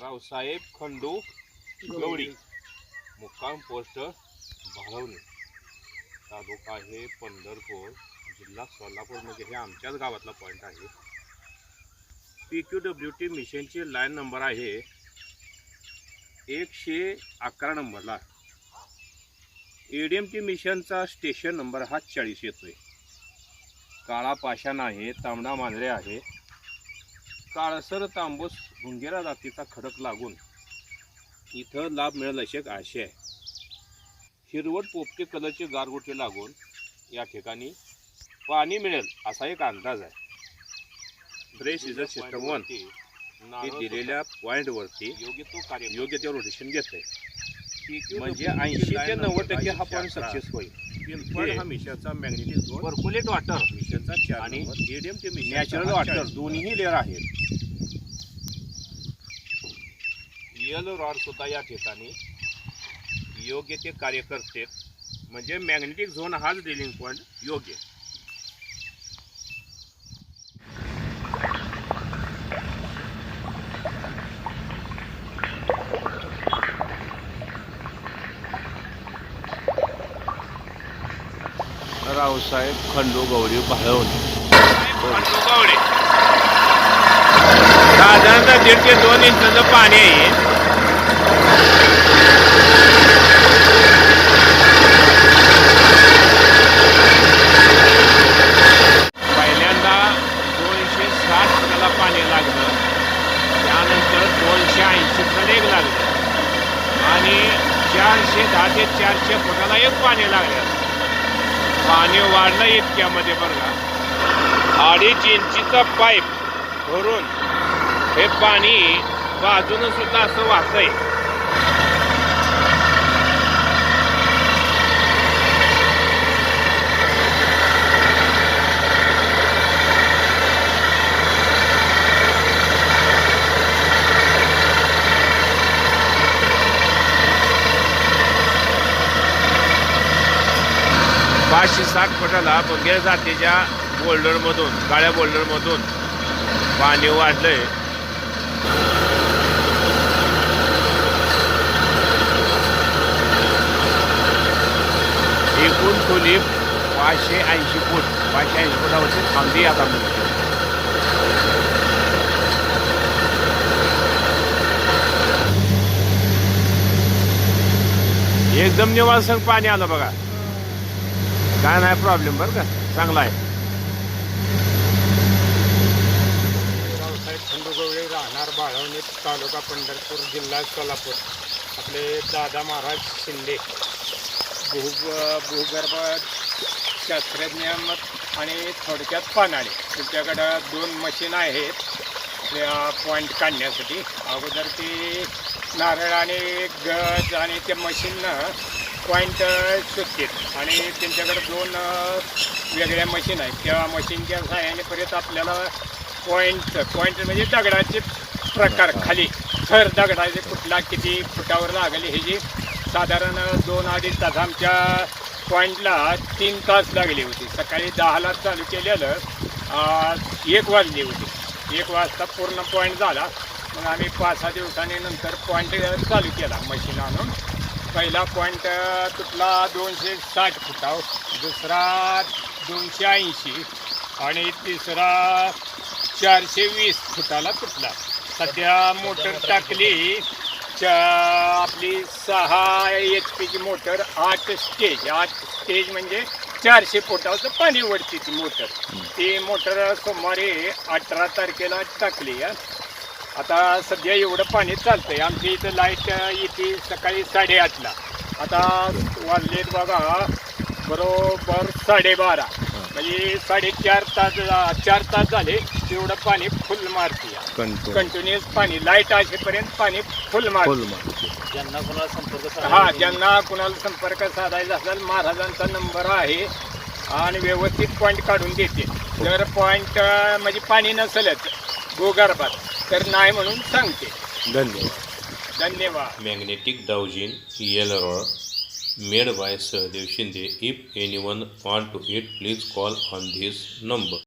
रावसाहेब खंडू गवडी, मुक्काम पोस्ट भालवणी, तालुका आहे पंढरपूर, जिल्हा सोलापूरमध्ये हे आमच्याच गावातला पॉईंट आहे. PQWT मिशनची लाईन नंबर आहे 111 नंबरला. ADMT मिशनचा स्टेशन नंबर हा 40 येतोय. काळा पाषाण आहे, तांबडा मांजरे आहे, काळसर तांबूस भुंगेरा जातीचा खडक लागून इथं लाभ मिळेल अशी एक आशा आहे. हिरवट पोपटी कलरची गारगोटी लागून या ठिकाणी पाणी मिळेल असा एक अंदाज आहे. ब्रेस इज सिस्टम 1 हे दिलेल्या पॉईंटवरती योग्य ते रोटेशन घेत आहे. म्हणजे 80 ते 90% हा पॉईंट सक्सेस होईल. पिनपॉईंट हा मिशनचा मॅग्नेटिक झोन, पर्कुलेट वॉटर मिशनचा 4 आणि ADMT नॅचरल वॉटर दोन्ही लेअर आहेत. येलो रॉड सुद्धा या ठिकाणी योग्य ते कार्य करते. म्हणजे मॅग्नेटिक झोन हाच ड्रिलिंग पॉईंट योग्य. रावसाहेब खंडू गवडी भालवणी, साधारणतः 1.5 ते 2 इंचाचं पाणी आहे. पहिल्यांदा 260 फुटाला पाणी लागलं, त्यानंतर 280 फुटाला एक लागलं आणि 410 ते 400 फुटाला एक पाणी लागलं. पाणी वाढलं इतक्यामध्ये बघा 2.5 इंचीचा पाईप भरून हे पाणी बाजूनं सुद्धा असं वाहतंय. पाचशे 60 फुटाला बंगेर जातीच्या बोल्डरमधून, काळ्या बोल्डरमधून पाणी वाढलंय. एकूण खोली 580 फूट, 580 फुटावरती थांबली. आता एकदम निवासक पाणी आलं बघा, काय नाही प्रॉब्लेम बरं का, चांगला आहे. रावसाहेब खंडू गवळी, राहणार भालवणी, तालुका पंढरपूर, जिल्हा सोलापूर. आपले दादा महाराज शिंदे भूगर्भ शास्त्रज्ञ आणि थोडक्यात पानाळे. तुमच्याकडं 2 मशीन आहेत पॉईंट काढण्यासाठी. अगोदर ती नारळ आणि गज आणि त्या मशीननं पॉईंट शोधतात आणि त्यांच्याकडे 2 वेगळ्या मशीन आहेत. त्या मशीनच्या सहाय्याने परत आपल्याला पॉईंट म्हणजे दगडाचे प्रकार, खाली थर दगडाचे कुठला किती फुटावर लागले हे जे साधारण 2-2.5 तास आमच्या पॉईंटला 3 तास लागले होते. सकाळी 10ला चालू केलेलं 1 वाजली होती. 1 वाजता पूर्ण पॉईंट झाला. मग आम्ही 5-6 दिवसांनी नंतर पॉईंट चालू केला मशीन आणून. पहिला पॉईंट तुटला 260 फुटावर, दुसरा 280 आणि तिसरा 420 फुटाला तुटला. सध्या मोटर टाकली आपली 6 HP मोटर, 8 स्टेज म्हणजे 400 फुटाचं पाणी ओढते ती मोटर. ती मोटर सोमवारी 18 तारखेला टाकली. आता सध्या एवढं पाणी चालतंय. आमची इथं लाईट येते सकाळी 8:30ला. आता वाजलेत बघा बरोबर 12:30, म्हणजे 4.5 तास झाले. तेवढं पाणी फुल मारते, कंटिन्युअस पाणी. लाईट असेपर्यंत पाणी फुल मारते. ज्यांना कुणाला संपर्क ज्यांना कुणाला संपर्क साधायचा असेल, महाराजांचा नंबर आहे आणि व्यवस्थित पॉईंट काढून देते. जर पॉईंट म्हणजे पाणी नसेलच भूगर्भात तर नाही म्हणून सांगते. धन्यवाद. धन्यवाद. Magnetic dowsing, yellow rod, made by Sahdev Shinde. If anyone want to eat, please call on this number.